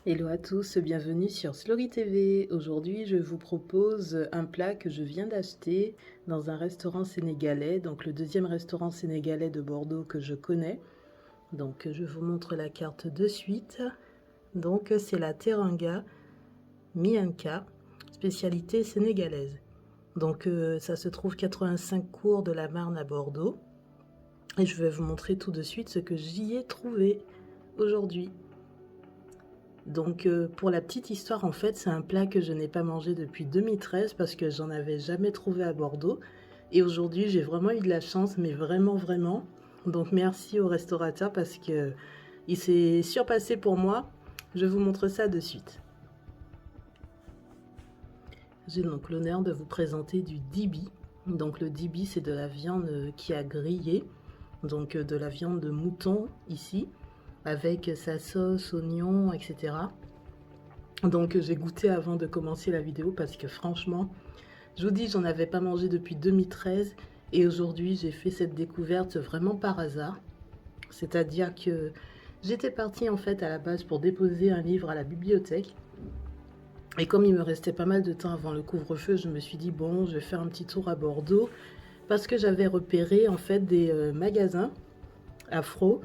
Hello à tous, bienvenue sur Slory TV. Aujourd'hui, je vous propose un plat que je viens d'acheter dans un restaurant sénégalais, donc le deuxième restaurant sénégalais de Bordeaux que je connais. Donc, je vous montre la carte de suite. Donc, c'est la Teranga Mianka, spécialité sénégalaise. Donc, ça se trouve 85 cours de la Marne à Bordeaux. Et je vais vous montrer tout de suite ce que j'y ai trouvé aujourd'hui. Donc pour la petite histoire, en fait, c'est un plat que je n'ai pas mangé depuis 2013 parce que j'en avais jamais trouvé à Bordeaux. Et aujourd'hui, j'ai vraiment eu de la chance, mais vraiment, vraiment. Donc merci au restaurateur parce que il s'est surpassé pour moi. Je vous montre ça de suite. J'ai donc l'honneur de vous présenter du dibi. Donc le dibi, c'est de la viande qui a grillé, donc de la viande de mouton ici, avec sa sauce, oignon, etc. Donc j'ai goûté avant de commencer la vidéo parce que franchement, je vous dis, j'en avais pas mangé depuis 2013 et aujourd'hui j'ai fait cette découverte vraiment par hasard. C'est-à-dire que j'étais partie en fait à la base pour déposer un livre à la bibliothèque et comme il me restait pas mal de temps avant le couvre-feu, je me suis dit bon, je vais faire un petit tour à Bordeaux parce que j'avais repéré en fait des magasins afro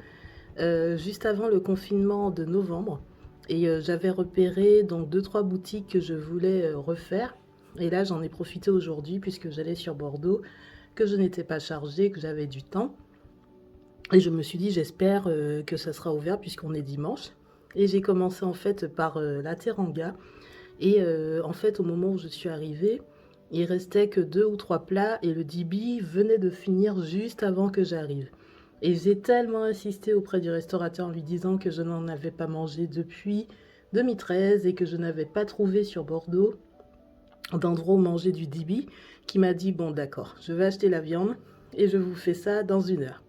juste avant le confinement de novembre. Et j'avais repéré donc 2-3 boutiques que je voulais refaire. Et là, j'en ai profité aujourd'hui puisque j'allais sur Bordeaux, que je n'étais pas chargée, que j'avais du temps. Et je me suis dit, j'espère que ça sera ouvert puisqu'on est dimanche. Et j'ai commencé en fait par la Teranga. Et en fait, au moment où je suis arrivée, il restait que 2 ou 3 plats et le dibi venait de finir juste avant que j'arrive. Et j'ai tellement insisté auprès du restaurateur en lui disant que je n'en avais pas mangé depuis 2013 et que je n'avais pas trouvé sur Bordeaux d'endroit où manger du dibi, qui m'a dit bon d'accord, je vais acheter la viande et je vous fais ça dans 1 heure.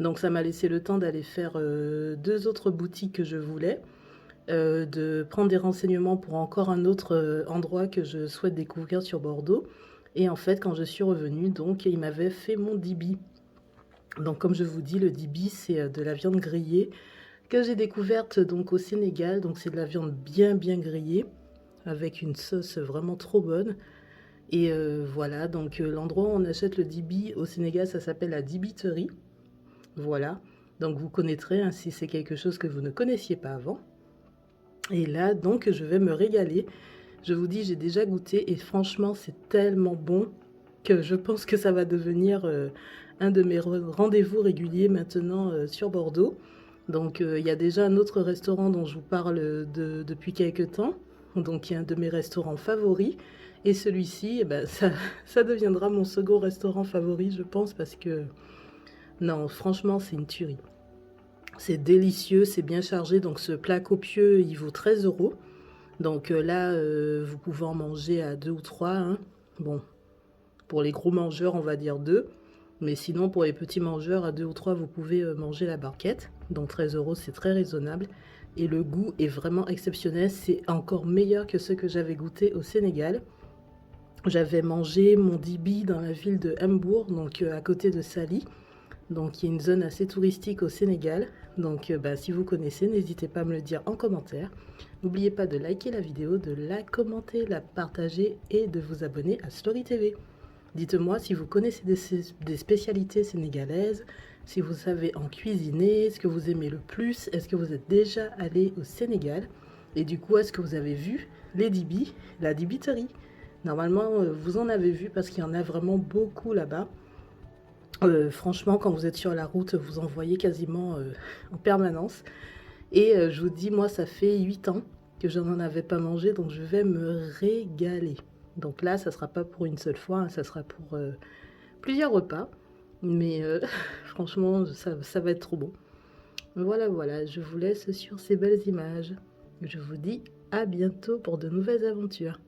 Donc ça m'a laissé le temps d'aller faire 2 autres boutiques que je voulais, de prendre des renseignements pour encore un autre endroit que je souhaite découvrir sur Bordeaux. Et en fait, quand je suis revenue, donc il m'avait fait mon dibi. Donc comme je vous dis, le dibi, c'est de la viande grillée que j'ai découverte donc au Sénégal. Donc c'est de la viande bien grillée avec une sauce vraiment trop bonne. Et voilà, donc l'endroit où on achète le dibi au Sénégal, ça s'appelle la dibiterie. Voilà, donc vous connaîtrez hein, si c'est quelque chose que vous ne connaissiez pas avant. Et là, donc, je vais me régaler. Je vous dis, j'ai déjà goûté et franchement, c'est tellement bon que je pense que ça va devenir un de mes rendez-vous réguliers maintenant sur Bordeaux. Donc, il y a déjà un autre restaurant dont je vous parle depuis quelques temps. Donc, il y a un de mes restaurants favoris. Et celui-ci, eh ben, ça deviendra mon second restaurant favori, je pense, parce que, non, franchement, c'est une tuerie. C'est délicieux, c'est bien chargé. Donc, ce plat copieux, il vaut 13 euros. Donc là, vous pouvez en manger à 2 ou 3. Hein. Bon, pour les gros mangeurs, on va dire 2. Mais sinon, pour les petits mangeurs, à 2 ou 3, vous pouvez manger la barquette. Donc 13 euros, c'est très raisonnable. Et le goût est vraiment exceptionnel. C'est encore meilleur que ce que j'avais goûté au Sénégal. J'avais mangé mon dibi dans la ville de Mbour, donc à côté de Sali. Donc il y a une zone assez touristique au Sénégal. Donc si vous connaissez, n'hésitez pas à me le dire en commentaire. N'oubliez pas de liker la vidéo, de la commenter, la partager et de vous abonner à Slory TV. Dites-moi si vous connaissez des spécialités sénégalaises, si vous savez en cuisiner, ce que vous aimez le plus, est-ce que vous êtes déjà allé au Sénégal et du coup est-ce que vous avez vu les dibis, la dibiterie. Normalement vous en avez vu parce qu'il y en a vraiment beaucoup là-bas. Franchement, quand vous êtes sur la route, vous en voyez quasiment en permanence. Et je vous dis, moi, ça fait 8 ans que je n'en avais pas mangé, donc je vais me régaler. Donc là, ça ne sera pas pour une seule fois, hein, ça sera pour plusieurs repas. Mais franchement, ça va être trop bon. Voilà, je vous laisse sur ces belles images. Je vous dis à bientôt pour de nouvelles aventures.